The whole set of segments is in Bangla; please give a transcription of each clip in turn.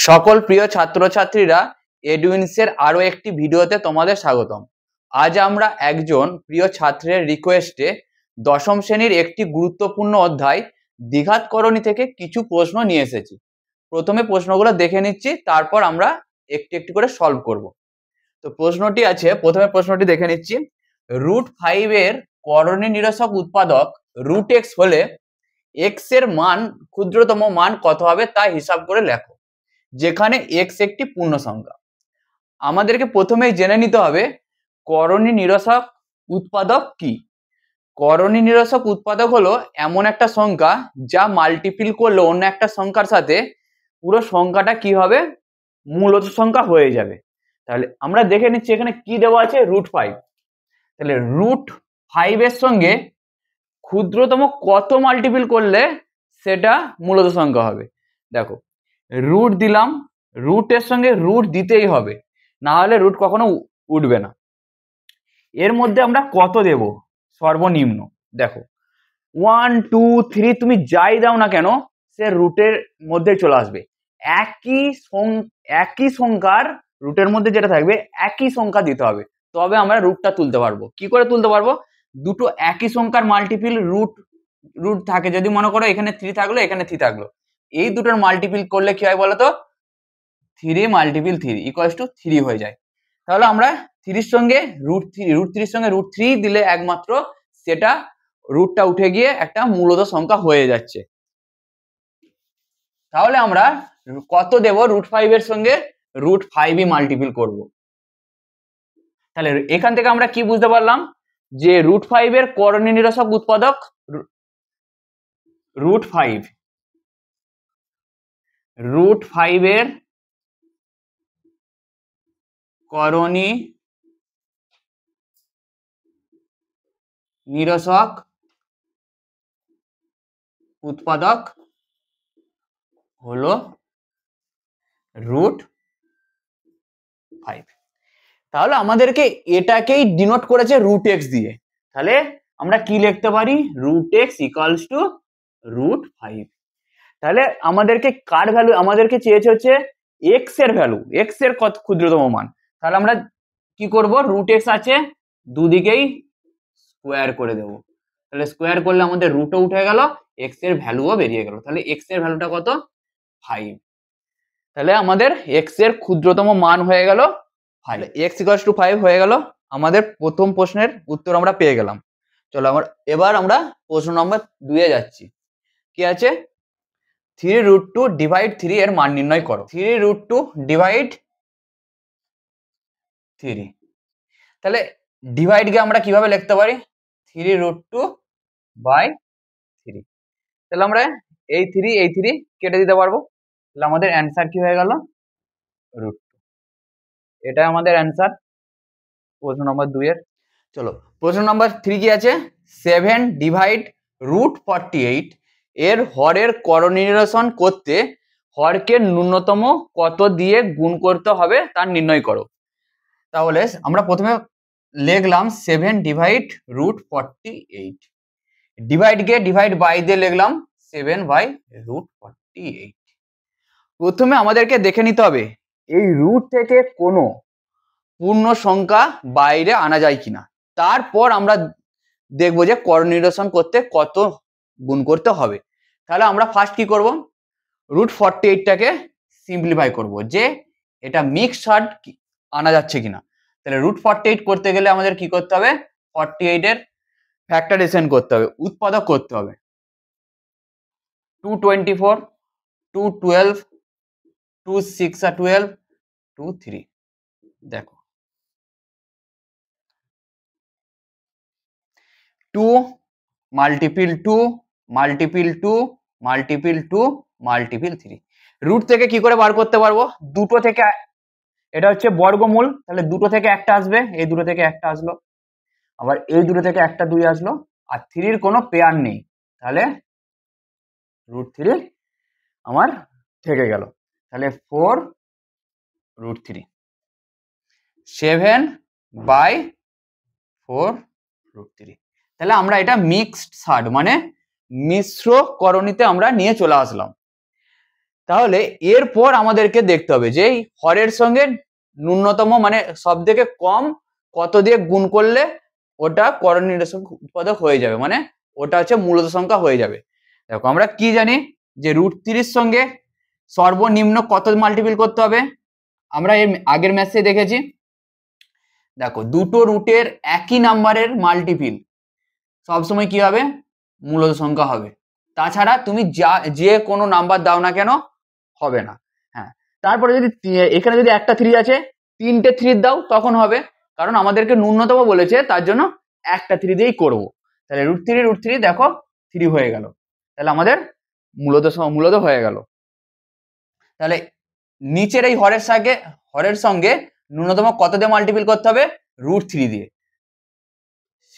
সকল প্রিয় ছাত্রছাত্রীরা এডুইনসের আরো একটি ভিডিওতে তোমাদের স্বাগতম। আজ আমরা একজন প্রিয় ছাত্রের রিকোয়েস্টে দশম শ্রেণীর একটি গুরুত্বপূর্ণ অধ্যায় দ্বিঘাতকরণী থেকে কিছু প্রশ্ন নিয়ে এসেছি। প্রথমে প্রশ্নগুলো দেখে নিচ্ছি, তারপর আমরা একটি একটি করে সলভ করব। তো প্রশ্নটি আছে, প্রথমে প্রশ্নটি দেখে নিচ্ছি। √5 এর করণী নিরসক উৎপাদক √x হলে x এর মান ক্ষুদ্রতম মান কত হবে তা হিসাব করে লেখো, যেখানে x একটি পূর্ণ সংখ্যা। আমাদেরকে প্রথমেই জেনে নিতে হবে করণী নিরসক উৎপাদক কি। করণী নিরসক উৎপাদক হলো এমন একটা সংখ্যা যা মাল্টিপ্ল করলে অন্য একটা সংখ্যার সাথে পুরো সংখ্যাটা কি হবে, মূলত সংখ্যা হয়ে যাবে। তাহলে আমরা দেখে নিচ্ছি এখানে কি দেওয়া আছে, √5। তাহলে √5 এর সঙ্গে ক্ষুদ্রতম কত মাল্টিপ্ল করলে সেটা মূলত সংখ্যা হবে। দেখো, রুট দিলাম, রুটের সঙ্গে রুট দিতেই হবে, না হলে রুট কখনো উঠবে না। এর মধ্যে আমরা কত দেব সর্বনিম্ন, দেখো 1 2 3 তুমি যাই দাও না কেন সে রুটের মধ্যে চলে আসবে। একই সংখ্যার রুটের মধ্যে যেটা থাকবে একই সংখ্যা দিতে হবে, তবে আমরা রুটটা তুলতে পারবো। কি করে তুলতে পারবো? দুটো একই সংখ্যার মাল্টিপল রুট থাকে। যদি মনে করো এখানে 3 থাকলো, এখানে 3 থাকলো, এই দুটোর মাল্টিপল করলে কি হয় বলতো, 3 মাল্টিপল 3 ইকুয়ালস টু 3 হয়ে যায়। তাহলে আমরা 3 সঙ্গে √3 সঙ্গে √3 দিলে একমাত্র সেটা রুটটা উঠে গিয়ে একটা মূলত সংখ্যা হয়ে যাচ্ছে। তাহলে আমরা কত দেব, √5 এর সঙ্গে √5ই মাল্টিপল করব। তাহলে এখান থেকে আমরা কি বুঝতে পারলাম যে √5 এর করণী নিরসক উৎপাদক √5 এর করণী নিরসক উৎপাদক হলো √5। তাহলে আমাদেরকে এটাকেই ডিনোট করেছে √x দিয়ে। তাহলে আমরা কি লিখতে পারি, √x ইকুয়ালস টু √5। তাহলে আমাদেরকে কার ভ্যালু, আমাদেরকে চেয়েছে হচ্ছে x এর ভ্যালু, x এর কত ক্ষুদ্রতম মান। তাহলে আমরা কি করব, √x আছে দুদিকেই স্কোয়ার করে দেব। তাহলে স্কোয়ার করলে আমাদের রুটও উঠে গেল, x এর ভ্যালুও বেরিয়ে গেল। তাহলে x এর ভ্যালুটা কত, 5। তাহলে আমাদের x এর ক্ষুদ্রতম মান হয়ে গেল 5। x ইকুয়ালস টু 5 হয়ে গেল। আমাদের প্রথম প্রশ্নের উত্তর আমরা পেয়ে গেলাম। চলো এবার আমরা প্রশ্ন নম্বর 2 এ যাচ্ছি। কি আছে, 3√2 ডিভাইড 3 এর মান নির্ণয় করো। 3√2 ডিভাইড 3, তাহলে ডিভাইড কে আমরা কিভাবে লিখতে পারি, 3√2 বাই 3। তাহলে আমরা এই 3 কেটে দিতে পারবো। তাহলে আমাদের অ্যান্সার কি হয়ে গেল, √2। এটা আমাদের অ্যান্সার প্রশ্ন নম্বর 2 এর। চলো প্রশ্ন নম্বর 3 কি আছে, 7 ডিভাইড √48 এর হরের করণী নিরসন করতে হরকে ন্যূনতম কত দিয়ে গুণ করতে হবে তা নির্ণয় করো। তাহলে আমরা প্রথমে লিখলাম 7 ডিভাইড √48, ডিভাইড কে ডিভাইড বাই দিয়ে লিখলাম 7/√48। প্রথমে আমাদেরকে দেখে নিতে হবে এই রুট থেকে কোনো পূর্ণ সংখ্যা বাইরে আনা যায় কিনা, তারপর আমরা দেখবো যে করণী নিরসন করতে কত গুণ করতে হবে। তাহলে আমরা ফার্স্ট কি করব, √48টাকে সিম্পলিফাই করব যে এটা মিক্সড আনা যাচ্ছে কিনা। তাহলে √48 করতে গেলে আমাদের কি করতে হবে, 48 এর ফ্যাক্টরাইজেশন করতে হবে, উৎপাদক করতে হবে। 224, 212, 2 6 12, 2 3। দেখো 2 multiple 2 multiple 2 multiple 2 multiple 3। Root থেকে কি করে বার করতে পারবো, দুটো থেকে, এটা হচ্ছে বর্গমূল, তাহলে দুটো থেকে একটা আসবে, এই দুটো থেকে একটা আসলো, আবার এই দুটো থেকে একটা 2 আসলো, আর 3 কোনো পেয়ার নেই, তাহলে √3 আমার থেকে গেল। তাহলে 4√3, 7/4√3। তাহলে আমরা এটা মিক্সড সার্ড মানে মিশ্র করণীতে আমরা নিয়ে চলে আসলাম। তাহলে এরপর আমাদেরকে দেখতে হবে যে এই হরের সঙ্গে ন্যূনতম মানে সব থেকে কম কত দিয়ে গুণ করলে ওটা করণীয় উৎপাদক হয়ে যাবে, মানে ওটা হচ্ছে মূলত সংখ্যা হয়ে যাবে। দেখো আমরা কি জানি যে √3 সঙ্গে সর্বনিম্ন কত মাল্টিপ্ল করতে হবে, আমরা এর আগের ম্যাথে দেখেছি। দেখো দুটো রুটের একই নাম্বারের মাল্টিপল সবসময় কি হবে, মূলত সংখ্যা হবে, তাছাড়া তুমি যে কোনো নাম্বার দাও না কেন হবে না। হ্যাঁ, তারপরে যদি এখানে যদি একটা 3 আছে, 3টে 3 দাও তখন হবে, কারণ আমাদেরকে ন্যূনতম বলেছে, তার জন্য একটা 3 দিয়েই করবো। তাহলে √3 দেখো 3 হয়ে গেল, তাহলে আমাদের মূলত হয়ে গেল। তাহলে নিচের এই হরের সঙ্গে ন্যূনতম কত দিয়ে মাল্টিপল করতে হবে, √3 দিয়ে।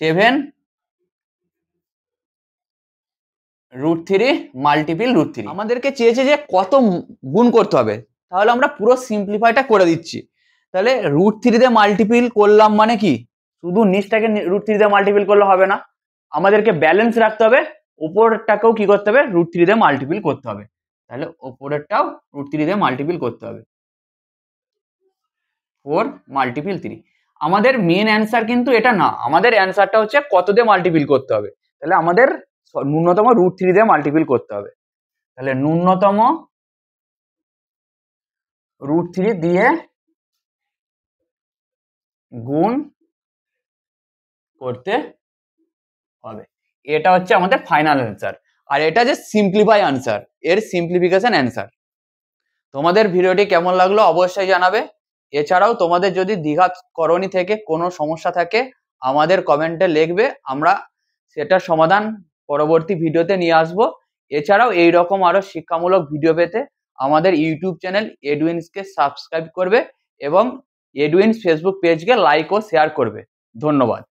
7 √3 মাল্টিপল √3। আমাদেরকে চেয়েছে যে কত গুণ করতে হবে, তাহলে আমরা পুরো সিম্পলিফাইটা করে দিচ্ছি। তাহলে √3 দিয়ে মাল্টিপল করলাম মানে কি, শুধু নিচটাকে √3 দিয়ে মাল্টিপল করলে হবে না, আমাদেরকে ব্যালেন্স রাখতে হবে, উপরটাকেও কি করতে হবে, √3 দিয়ে মাল্টিপল করতে হবে। তাহলে উপরেরটাও √3 দিয়ে মাল্টিপল করতে হবে, 4 মাল্টিপল 3। আমাদের মেন অ্যান্সার কিন্তু এটা না, আমাদের অ্যান্সারটা হচ্ছে কত দিয়ে মাল্টিপল করতে হবে। তাহলে আমাদের ন্যূনতম √3 দিয়ে মাল্টিপল করতে হবে। তাহলে ন্যূনতম √3 দিয়ে গুণ করতে হবে, এটা হচ্ছে আমাদের ফাইনাল অ্যান্সার। আর এটা যে সিম্পলিফাই অ্যান্সার, এর সিম্পলিফিকেশন অ্যান্সার। তোমাদের ভিডিওটি কেমন লাগলো অবশ্যই জানাবে। এছাড়াও তোমাদের যদি দ্বিঘাত করণী থেকে কোনো সমস্যা থাকে আমাদের কমেন্টে লিখবে, আমরা সেটার সমাধান পরবর্তী ভিডিওতে নিয়ে আসব। এছাড়াও এই রকম আরো শিক্ষামূলক ভিডিও পেতে আমাদের ইউটিউব চ্যানেল এডুইন্সকে সাবস্ক্রাইব করবে এবং এডুইন্স ফেসবুক পেজকে লাইক ও শেয়ার করবে। ধন্যবাদ।